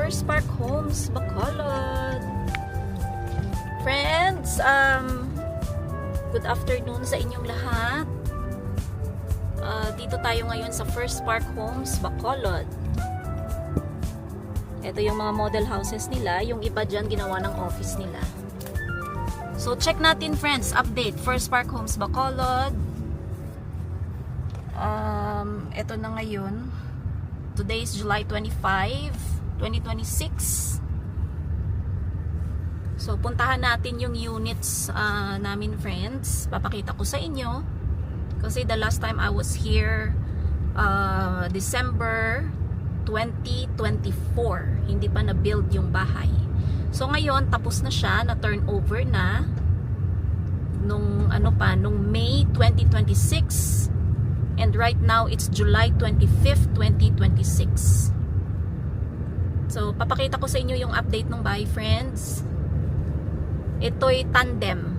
First Park Homes, Bacolod. Friends, good afternoon sa inyong lahat. Dito tayo ngayon sa First Park Homes, Bacolod. Ito yung mga model houses nila. Yung iba dyan ginawa ng office nila. So check natin friends, update. First Park Homes, Bacolod. Ito na ngayon. Today is July 25, 2026. So puntahan natin yung units namin friends. Papakita ko sa inyo. Kasi the last time I was here, December 2024. Hindi pa na-build yung bahay. So ngayon, tapos na siya, na-turnover na. Nung May 2026. And right now, it's July 25th, 2026. So, papakita ko sa inyo yung update ng bahay, friends. Ito'y tandem.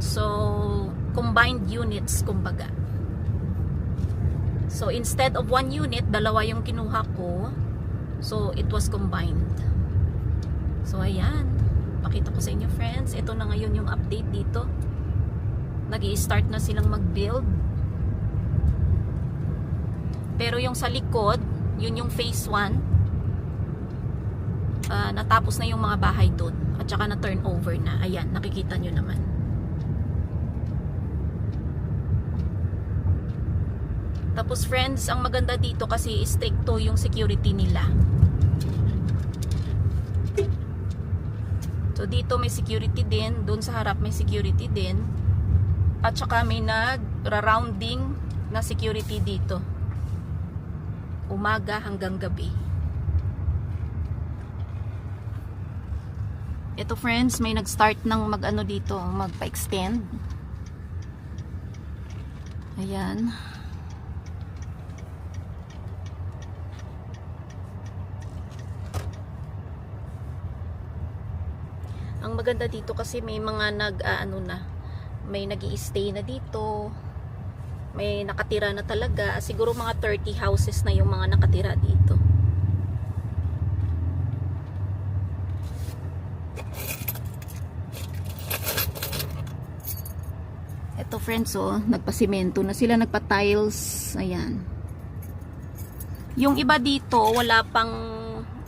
So, combined units, kumbaga. So, instead of one unit, dalawa yung kinuha ko. So, it was combined. So, ayan. Pakita ko sa inyo, friends. Ito na ngayon yung update dito. Nag-i-start na silang mag-build. Pero yung sa likod, yun yung phase 1. Natapos na yung mga bahay doon. At saka na turnover na. Ayan, nakikita nyo naman. Tapos friends, ang maganda dito kasi stricto yung security nila. So dito may security din. Doon sa harap may security din. At saka may nag-rounding na security dito. Umaga hanggang gabi. Ito friends, may nag-start ng mag-ano dito, magpa-extend. Ayan. Ang maganda dito kasi may mga may nag-i-stay na dito. May nakatira na talaga. Siguro mga 30 houses na yung mga nakatira dito. Ito friends, nagpasimento na sila, nagpa-tiles. Ayan. Yung iba dito, wala pang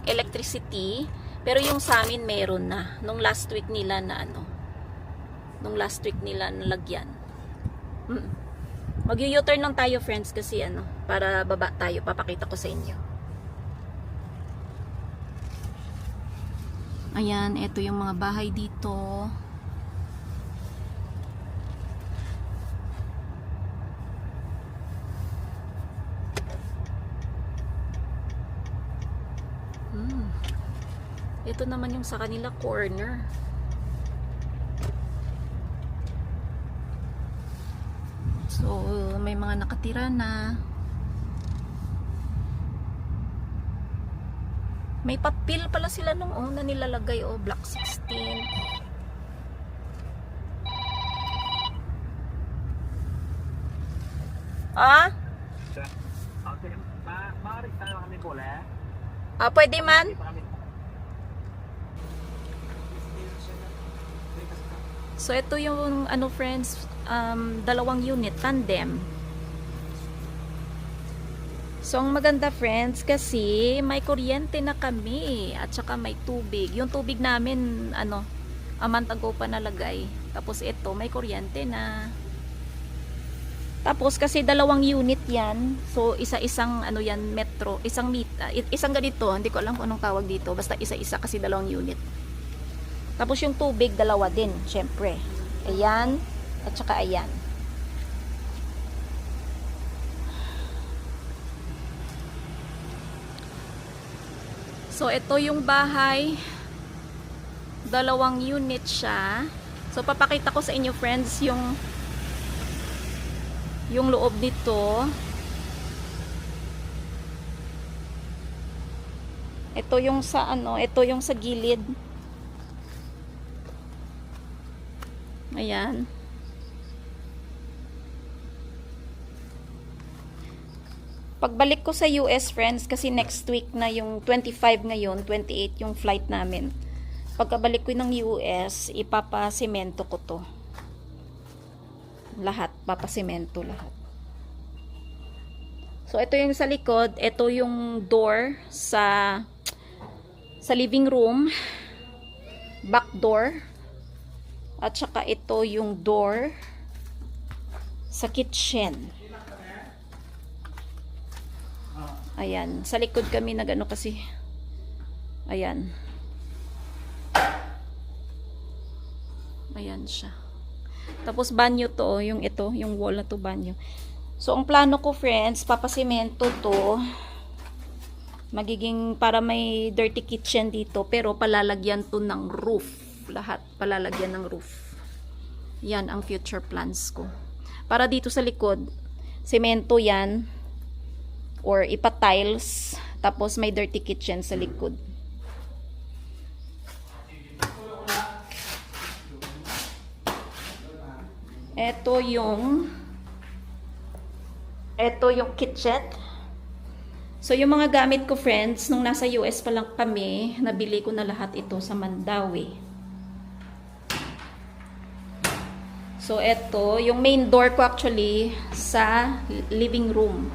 electricity. Pero yung sa amin meron na. Nung last week nila nalagyan. Mag-u-turn lang tayo friends kasi para baba tayo, papakita ko sa inyo. Ayan, ito yung mga bahay dito. Ito naman yung sa kanila corner. So, may mga nakatira na. May papel pala sila nung una nilalagay, block 16. Pwede man? So, ito yung friends, dalawang unit, tandem. So, ang maganda friends, kasi may kuryente na kami at saka may tubig. Yung tubig namin, a month ago pa nalagay. Tapos ito, may kuryente na. Tapos, kasi dalawang unit yan. So, isa-isang, metro. Isang ganito, hindi ko alam kung anong tawag dito. Basta isa-isa kasi dalawang unit. Tapos yung tubig, dalawa din, syempre. Ayan, at saka ayan. So, ito yung bahay. Dalawang unit siya. So, papakita ko sa inyo, friends, yung loob nito. Ito yung sa gilid. Ayan. So, Pagbalik ko sa US, friends, kasi next week na yung 25 ngayon, 28 yung flight namin. Pagkabalik ko ng US, ipapasemento ko to. Lahat, papasemento lahat. So, ito yung sa likod. Ito yung door sa living room. Back door. At saka ito yung door sa kitchen. Ayan. Sa likod kami nag-ano kasi. Ayan. Ayan siya. Tapos banyo to. Yung ito. Yung wall na to banyo. So, ang plano ko, friends, papasemento to. Magiging para may dirty kitchen dito. Pero palalagyan to ng roof. Lahat. Palalagyan ng roof. Yan ang future plans ko. Para dito sa likod, semento yan. Or ipa-tiles. Tapos may dirty kitchen sa likod. Ito yung kitchen. So, yung mga gamit ko, friends, nung nasa US pa lang kami, nabili ko na lahat ito sa Mandawi. So, ito, yung main door ko actually sa living room.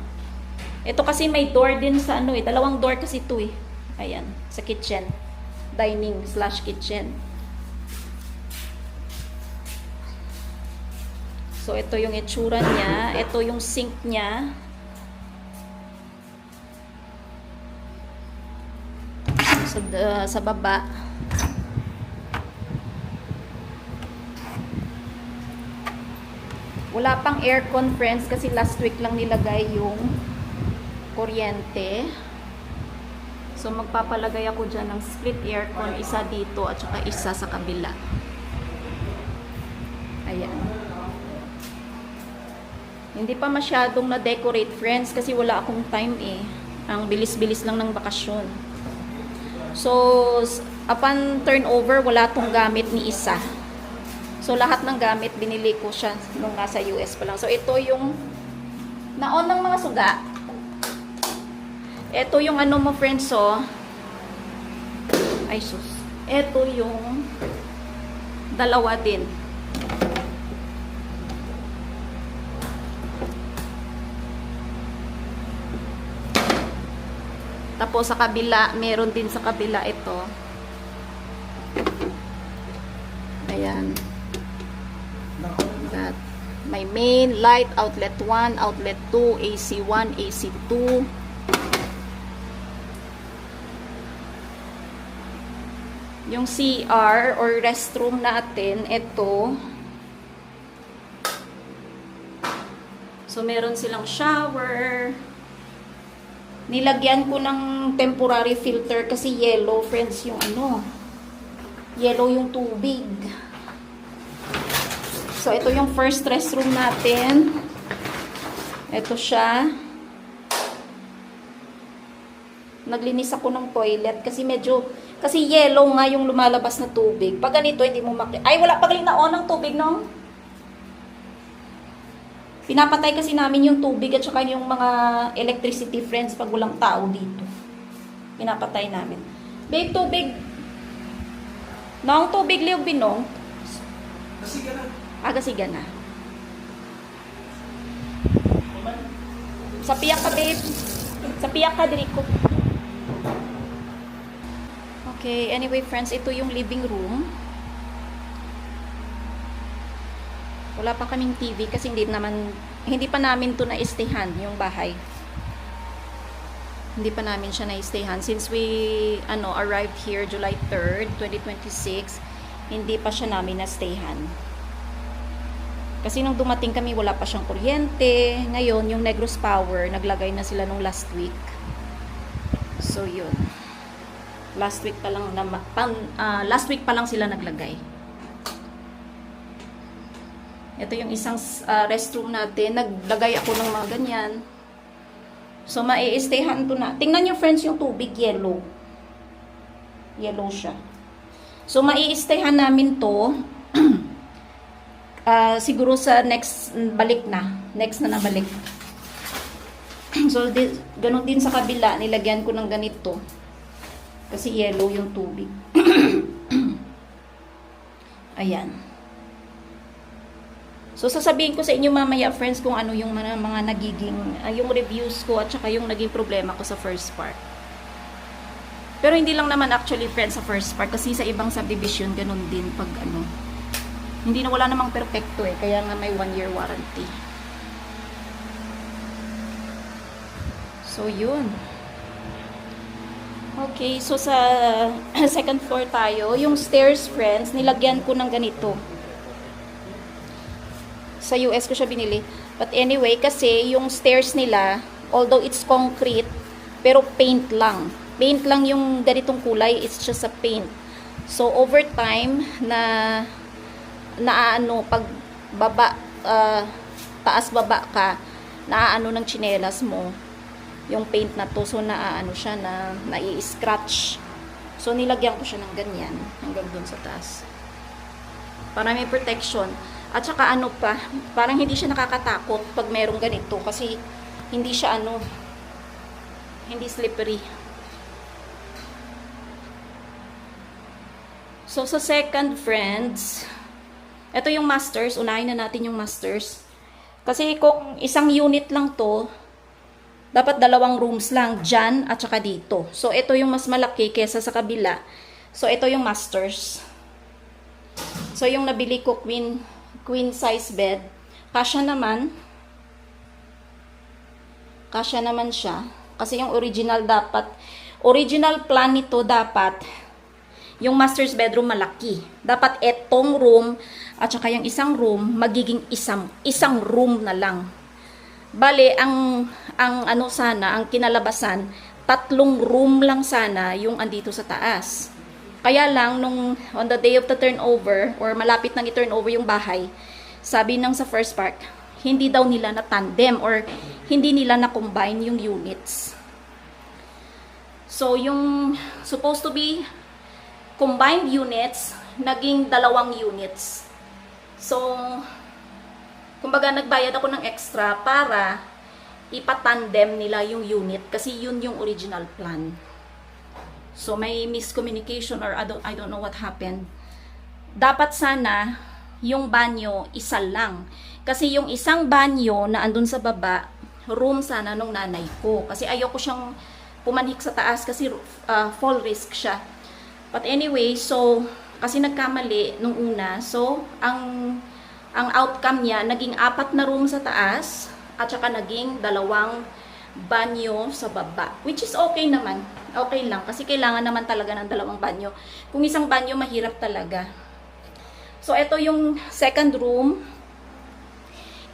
Ito kasi may door din sa ano eh. Dalawang door kasi ito eh. Ayan, sa kitchen. Dining/kitchen. So, ito yung itsura niya. Ito yung sink niya. Sa baba. Wala pang aircon, friends, kasi last week lang nilagay yung kuryente. So, magpapalagay ako dyan ng split aircon. Isa dito at saka isa sa kabila. Ayan. Hindi pa masyadong na-decorate, friends, kasi wala akong time eh. Ang bilis-bilis lang ng bakasyon. So, upon turnover, wala tong gamit ni isa. So, lahat ng gamit, binili ko siya nung nasa US pa lang. So, ito yung naon ng mga suga. Ito yung ano mo, friends, oh. Ay, sus. Ito yung dalawa din. Tapos sa kabila, meron din sa kabila ito. Ayan. That. May main, light, outlet 1, outlet 2, AC 1, AC 2. Yung CR or restroom natin, ito. So, meron silang shower. Nilagyan ko ng temporary filter kasi yellow, friends, yung ano. Yellow yung tubig. So, ito yung first restroom natin. Ito siya. Naglinis ako ng toilet kasi kasi yellow nga yung lumalabas na tubig. Pag ganito, hindi mo ay, wala pagaling na on ang tubig, no? Pinapatay kasi namin yung tubig at saka yung mga electricity, friends, pag walang tao dito. Pinapatay namin. Babe, tubig. Nong tubig liog binong. Gasiga na. Gasiga na. Sa piyak ka, babe. Sa piyak ka, diriko. Okay, anyway, friends, ito yung living room. Wala pa kaming TV kasi hindi pa namin to na-stayhan yung bahay. Hindi pa namin siya na-stayhan since we arrived here July 3rd, 2026. Hindi pa siya namin na-stayhan. Kasi nung dumating kami wala pa siyang kuryente. Ngayon yung Negros Power naglagay na sila nung last week. So yun. Last week pa lang sila naglagay. Ito yung isang restroom natin. Naglagay ako ng mga ganyan. So, mai-stayhan to na. Tingnan nyo, friends, yung tubig, yellow. Yellow siya. So, mai-stayhan namin to. Siguro sa next balik na. Next na nabalik. So, ganun din sa kabila, nilagyan ko ng ganito. Kasi yellow yung tubig. Ayan. So, sasabihin ko sa inyo mamaya, friends, kung ano yung mga nagiging, yung reviews ko at saka yung naging problema ko sa first part. Pero hindi lang naman actually, friends, sa first part. Kasi sa ibang subdivision, ganun din pag ano. Hindi na wala namang perfecto eh. Kaya nga may 1-year warranty. So, yun. Okay, so sa second floor tayo. Yung stairs, friends, nilagyan ko ng ganito. Sa US ko siya binili. But anyway, kasi yung stairs nila, although it's concrete, pero paint lang. Paint lang yung ganitong kulay, it's just a paint. So, over time, naaano, pag baba, taas baba ka, naaano ng tsinelas mo, yung paint na to, so naaano siya, nai-scratch. So, nilagyan ko siya ng ganyan, hanggang dun sa taas. Para may protection. At saka ano pa, parang hindi siya nakakatakot pag merong ganito, kasi hindi siya ano, hindi slippery. So, sa second, friends, ito yung masters. Unahin na natin yung masters. Kasi kung isang unit lang to, dapat 2 rooms lang, dyan at saka dito. So, ito yung mas malaki kesa sa kabila. So, ito yung masters. So, yung nabili ko, queen size bed. Kasya naman siya. Kasi yung original plan nito dapat, yung master's bedroom malaki. Dapat etong room at saka yung isang room magiging isang room na lang. Bale, ang ano sana, ang kinalabasan, 3 room lang sana yung andito sa taas. Kaya lang, nung on the day of the turnover, or malapit nang i-turnover yung bahay, sabi nang sa first part, hindi daw nila na tandem or hindi nila na combine yung units. So, yung supposed to be combined units, naging 2 units. So, kumbaga nagbayad ako ng extra para ipatandem nila yung unit kasi yun yung original plan. So, may miscommunication or I don't know what happened. Dapat sana yung banyo isa lang. Kasi yung isang banyo na andun sa baba, room sana nung nanay ko. Kasi ayoko siyang pumanhik sa taas kasi fall risk siya. But anyway, so, kasi nagkamali nung una. So, ang outcome niya, naging 4 na room sa taas at saka naging 2 banyo sa baba. Which is okay naman. Okay lang. Kasi kailangan naman talaga ng 2 banyo. Kung isang banyo, mahirap talaga. So, ito yung second room.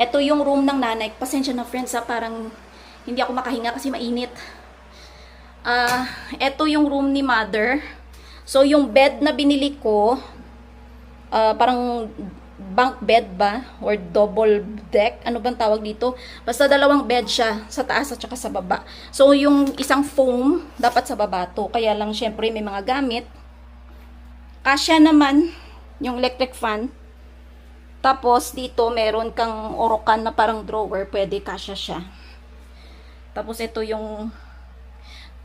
Ito yung room ng nanay. Pasensya na, friends, parang hindi ako makahinga kasi mainit. Ito yung room ni mother. So, yung bed na binili ko, parang bunk bed ba? Or double deck? Ano bang tawag dito? Basta 2 bed siya sa taas at saka sa baba. So, yung isang foam, dapat sa baba to. Kaya lang, syempre, may mga gamit. Kasya naman yung electric fan. Tapos, dito, meron kang orokan na parang drawer. Pwede kasya siya. Tapos, ito yung...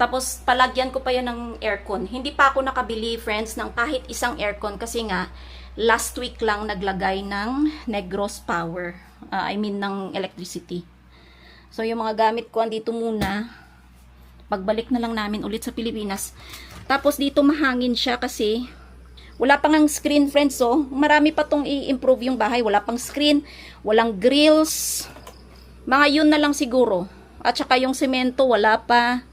Tapos, palagyan ko pa yan ng aircon. Hindi pa ako nakabili, friends, ng kahit isang aircon. Kasi nga, last week lang naglagay ng Negros Power. Ng electricity. So, yung mga gamit ko, andito muna. Pagbalik na lang namin ulit sa Pilipinas. Tapos, dito mahangin siya kasi... Wala pang ang screen, friends, so marami pa tong i-improve yung bahay. Wala pang screen, walang grills. Mga yun na lang siguro. At saka yung semento, wala pa.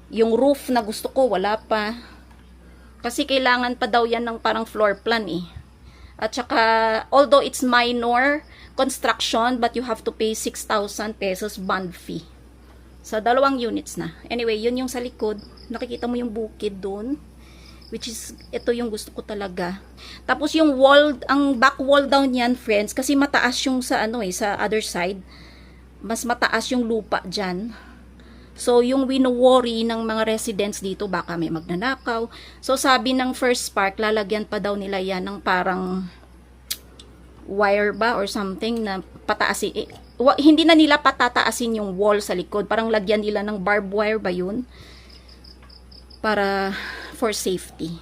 Yung roof na gusto ko, wala pa. Kasi kailangan pa daw yan ng parang floor plan eh. At saka, although it's minor construction, but you have to pay 6,000 pesos bond fee. Sa 2 units na. Anyway, yun yung sa likod. Nakikita mo yung bukid doon. Which is, ito yung gusto ko talaga. Tapos yung wall, ang back wall daw niyan, friends, kasi mataas yung sa sa other side. Mas mataas yung lupa dyan. So, yung wino-worry ng mga residents dito, baka may magnanakaw. So, sabi ng First Spark, lalagyan pa daw nila yan ng parang wire ba or something na pataas, hindi na nila patataasin yung wall sa likod. Parang lagyan nila ng barbed wire ba yun? Para for safety.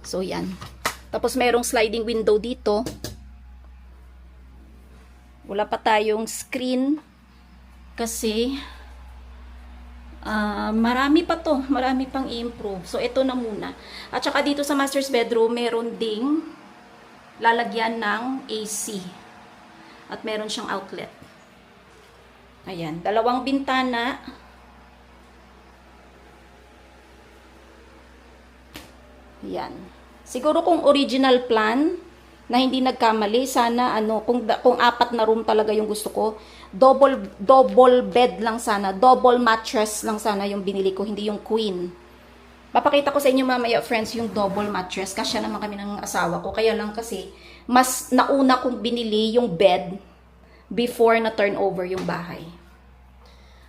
So, yan. Tapos, merong sliding window dito. Wala pa tayong screen. Kasi, marami pa to. Marami pang i-improve. So, ito na muna. At saka dito sa master's bedroom, meron ding lalagyan ng AC. At meron siyang outlet. Ayan. 2 bintana. Ayan. Siguro kung original plan na hindi nagkamali, sana kung 4 na room talaga yung gusto ko, double bed lang sana, double mattress lang sana yung binili ko, hindi yung queen. Papakita ko sa inyo mamaya, friends, yung double mattress. Kasya naman kami ng asawa ko. Kaya lang kasi, mas nauna kong binili yung bed before na turnover yung bahay.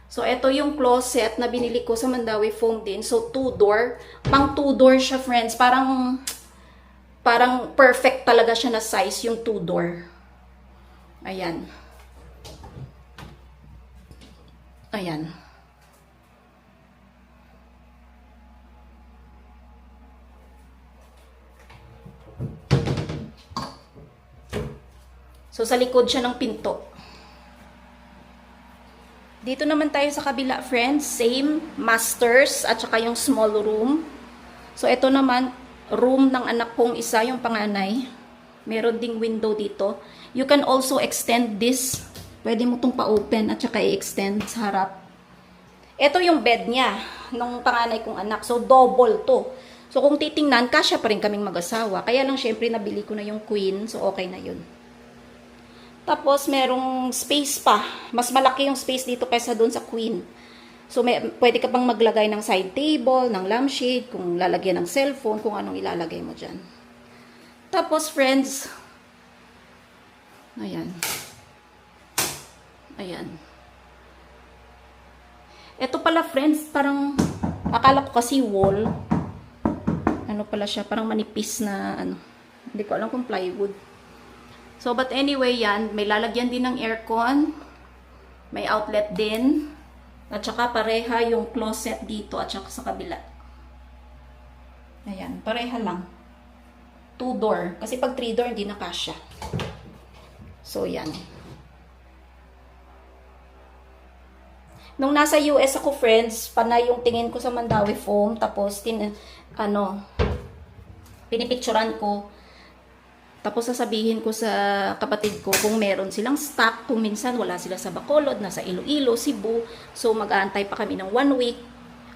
So, ito yung closet na binili ko sa Mandawi Foam din. So, 2-door. Pang 2-door siya, friends. Parang perfect talaga siya na size yung 2-door. Ayan. Ayan. So, sa likod siya ng pinto. Dito naman tayo sa kabila, friends. Same masters at saka yung small room. So, ito naman, room ng anak kong isa, yung panganay. Meron ding window dito. You can also extend this. Pwede mo itong pa-open at saka i-extend sa harap. Ito yung bed niya, ng panganay kong anak. So, double to. So, kung titingnan, kasya pa rin kaming mag-asawa. Kaya lang, syempre, nabili ko na yung queen. So, okay na yun. Tapos, merong space pa. Mas malaki yung space dito kaysa doon sa queen. So, pwede ka pang maglagay ng side table, ng lampshade, kung lalagyan ng cellphone, kung anong ilalagay mo dyan. Tapos, friends, ayan. Ayan. Ito pala, friends, parang, akala ko kasi wall. Ano pala siya, parang manipis na, hindi ko alam kung plywood. So, but anyway, yan, may lalagyan din ng aircon, may outlet din, at saka pareha yung closet dito at saka sa kabila. Ayan, pareha lang. 2-door, kasi pag 3-door, hindi na kasya. So, yan. Nung nasa US ako, friends, panay yung tingin ko sa Mandawi Foam, tapos, pinipicturan ko. Tapos sasabihin ko sa kapatid ko kung meron silang stock, kung minsan wala sila sa Bacolod, nasa Iloilo, Cebu. So mag-aantay pa kami ng 1 week.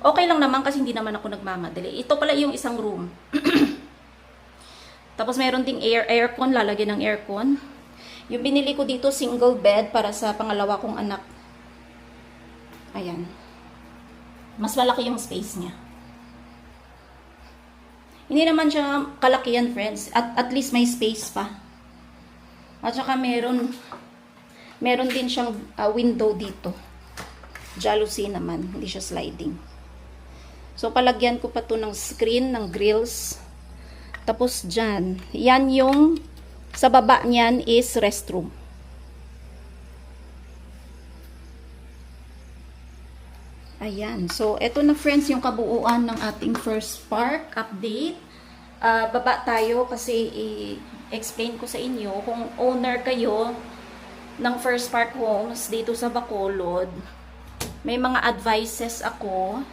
Okay lang naman kasi hindi naman ako nagmamadali. Ito pala yung isang room. Tapos meron ding aircon, lalagyan ng aircon. Yung binili ko dito, single bed para sa pangalawa kong anak. Ayan. Mas malaki yung space niya. Hindi naman siya kalakihan, friends. At least may space pa. At saka meron din siyang window dito. Jalousie naman. Hindi siya sliding. So, palagyan ko pa to ng screen, ng grills. Tapos dyan. Yan yung sa baba niyan is restroom. Ayan. So, eto na, friends, yung kabuuan ng ating first park update. Baba tayo kasi i-explain ko sa inyo kung owner kayo ng first park homes dito sa Bacolod. May mga advices ako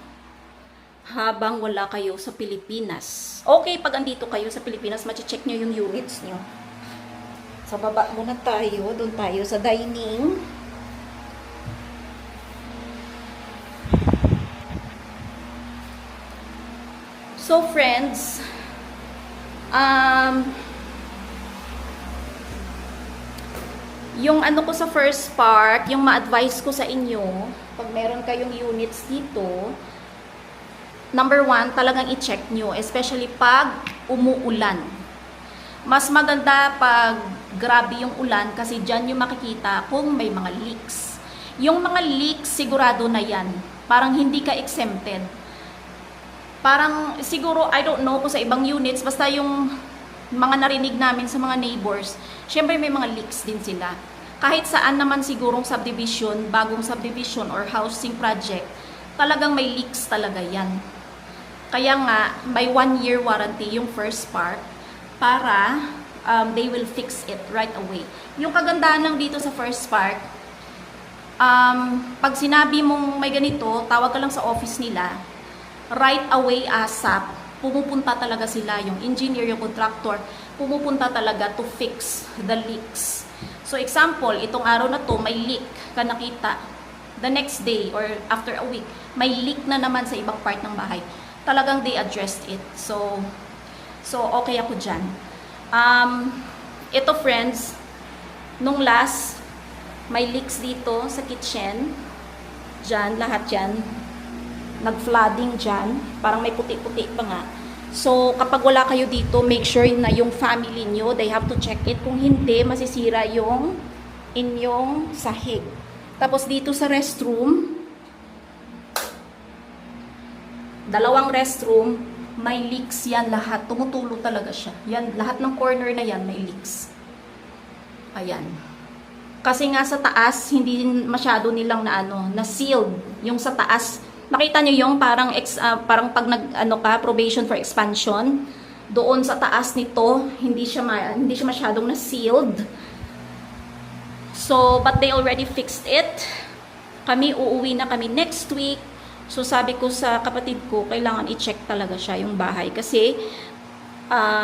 habang wala kayo sa Pilipinas. Okay, pag andito kayo sa Pilipinas, mache-check nyo yung units nyo. Sa baba muna tayo. Doon tayo sa dining. So, friends, yung ano ko sa first part, yung ma-advise ko sa inyo, pag meron kayong units dito, number 1, talagang i-check nyo, especially pag umuulan. Mas maganda pag grabe yung ulan kasi dyan yung makikita kung may mga leaks. Yung mga leaks, sigurado na yan. Parang hindi ka exempted. Parang siguro, I don't know kung sa ibang units, basta yung mga narinig namin sa mga neighbors, syempre may mga leaks din sila. kahit saan naman sigurong subdivision, bagong subdivision or housing project, talagang may leaks talaga yan. Kaya nga, may 1-year warranty yung first part para they will fix it right away. Yung kagandahan lang dito sa first part, pag sinabi mong may ganito, tawag ka lang sa office nila, right away ASAP, pumupunta talaga sila, yung engineer, yung contractor, pumupunta talaga to fix the leaks. So example, itong araw na to, may leak ka nakita. The next day or after a week, may leak na naman sa ibang part ng bahay. Talagang they addressed it. So okay ako dyan. Ito friends, nung last, may leaks dito sa kitchen. Dyan, lahat dyan. Nag-flooding dyan. Parang may puti-puti pa nga. So, kapag wala kayo dito, make sure na yung family nyo, they have to check it. Kung hindi, masisira yung inyong sahig. Tapos dito sa restroom, dalawang restroom, may leaks yan lahat. Tumutulo talaga siya. Yan, lahat ng corner na yan may leaks. Ayan. Kasi nga sa taas, hindi masyado nilang na sealed. Yung sa taas, nakita nyo yung parang pag probation for expansion, doon sa taas nito, hindi siya masyadong na sealed. So, but they already fixed it. Kami, uuwi na kami next week. So, sabi ko sa kapatid ko, kailangan i-check talaga siya, yung bahay. Kasi,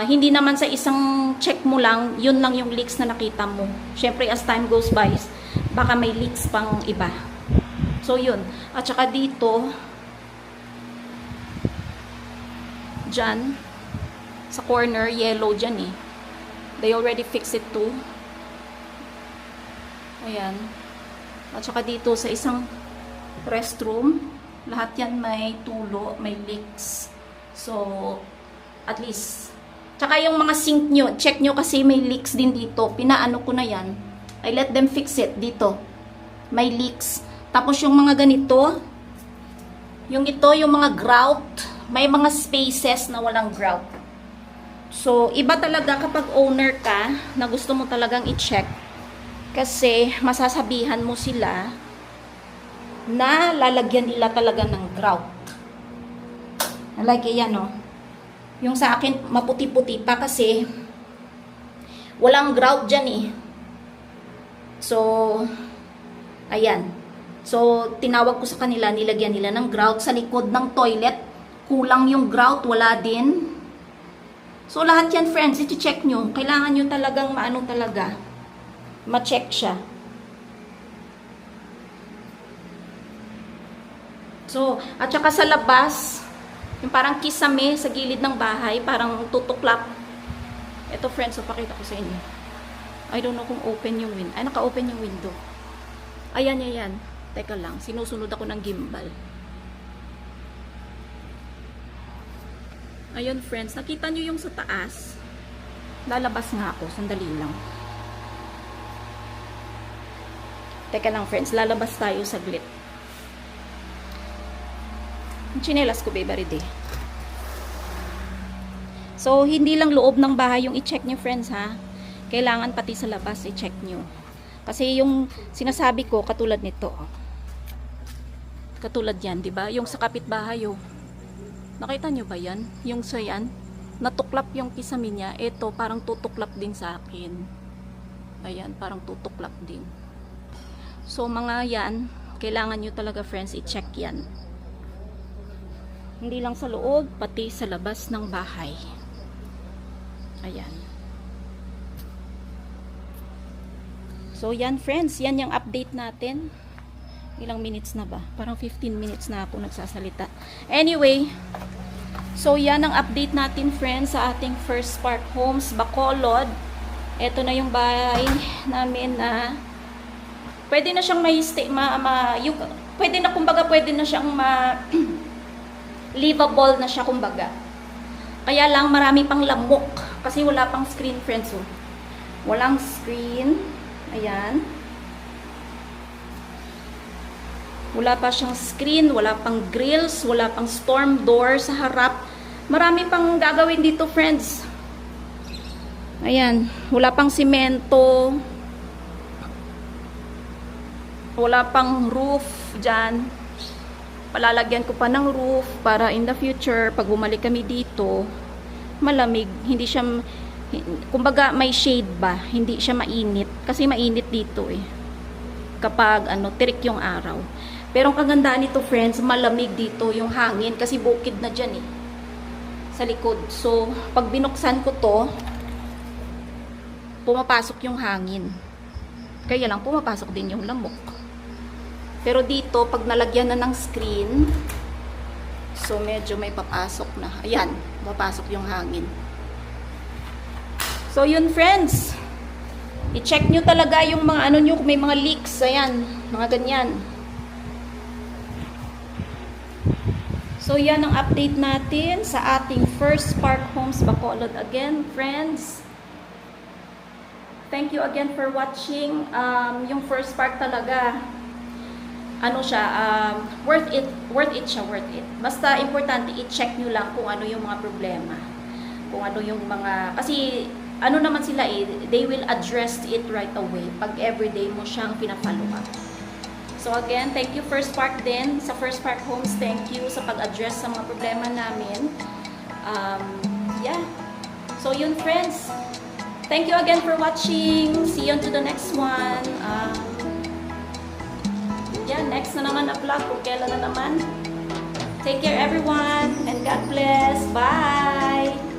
hindi naman sa isang check mo lang, yun lang yung leaks na nakita mo. Siyempre, as time goes by, baka may leaks pang iba. So, yun. At saka dito, dyan, sa corner, yellow dyan eh. They already fixed it too. Ayan. At saka dito sa isang restroom, lahat yan may tulo, may leaks. So, at least. Tsaka yung mga sink nyo, check nyo kasi may leaks din dito. Pinaano ko na yan. I let them fix it dito. May leaks. Tapos yung mga ganito, yung mga grout, may mga spaces na walang grout. So, iba talaga kapag owner ka, na gusto mo talagang i-check. Kasi, masasabihan mo sila na lalagyan nila talaga ng grout. Like, yan o. Yung sa akin, maputi-puti pa kasi walang grout dyan eh. So, ayan. So, tinawag ko sa kanila, nilagyan nila ng grout. Sa likod ng toilet, kulang yung grout, wala din. So, lahat yan, friends, iti-check nyo. Kailangan nyo talagang maano talaga. Ma-check siya. So, at saka sa labas, yung parang kisame sa gilid ng bahay, parang tutuklap. Ito, friends, so pakita ko sa inyo. I don't know kung open yung window. Ay, naka-open yung window. Ayan, ayan. Teka lang, sinusunod ako ng gimbal. Ayun, friends, nakita nyo yung sa taas. Lalabas nga ako, sandali lang. Teka lang, friends, lalabas tayo saglit. Yung tsinelas ko, baby, ready. So, hindi lang loob ng bahay yung i-check nyo, friends, ha? Kailangan pati sa labas i-check nyo. Kasi yung sinasabi ko, katulad nito. Katulad yan, di ba? Yung sa kapitbahay, oh. Nakita nyo ba yan? Yung sa yan, natuklap yung kisame niya. Ito, parang tutuklap din sa akin. Ayan, parang tutuklap din. So, mga yan, kailangan nyo talaga, friends, i-check yan. Hindi lang sa loob, pati sa labas ng bahay. Ayan. So, yan, friends. Yan yung update natin. Ilang minutes na ba? Parang 15 minutes na ako nagsasalita. Anyway, so, yan ang update natin, friends, sa ating First Spark Homes, Bacolod. Ito na yung bahay namin na pwede na siyang pwede na, kumbaga, pwede na siyang livable na siya, kumbaga. Kaya lang, marami pang lamok. Kasi wala pang screen, friends. Oh. Walang screen. Ayan. Wala pa siyang screen, wala pang grills, wala pang storm door sa harap. Marami pang gagawin dito, friends. Ayan. Wala pang simento. Wala pang roof dyan. Palalagyan ko pa ng roof para in the future, pag bumalik kami dito, malamig. Hindi siya, kumbaga may shade ba, hindi siya mainit. Kasi mainit dito eh. Kapag tirik yung araw. Pero ang kagandaan nito friends, malamig dito yung hangin kasi bukid na dyan eh. Sa likod. So, pag binuksan ko to, pumapasok yung hangin. Kaya lang, pumapasok din yung lamok. Pero dito, pag nalagyan na ng screen, so medyo may papasok na. Ayan, papasok yung hangin. So yun friends, i-check nyo talaga yung mga nyo, kung may mga leaks. Ayan, mga ganyan. So yan ang update natin sa ating First Park Homes Bacolod again, friends. Thank you again for watching. Yung First Park talaga, worth it siya, worth it. Basta importante, i-check nyo lang kung ano yung mga problema. Kung ano yung mga, kasi naman sila they will address it right away pag everyday mo siyang pina-follow up. So again, thank you First Park din, sa First Park Homes, thank you sa pag-address sa mga problema namin. Yeah. So yun friends, thank you again for watching. See you on to the next one. Yeah, next na naman na vlog kung kailan na naman. Take care everyone and God bless. Bye!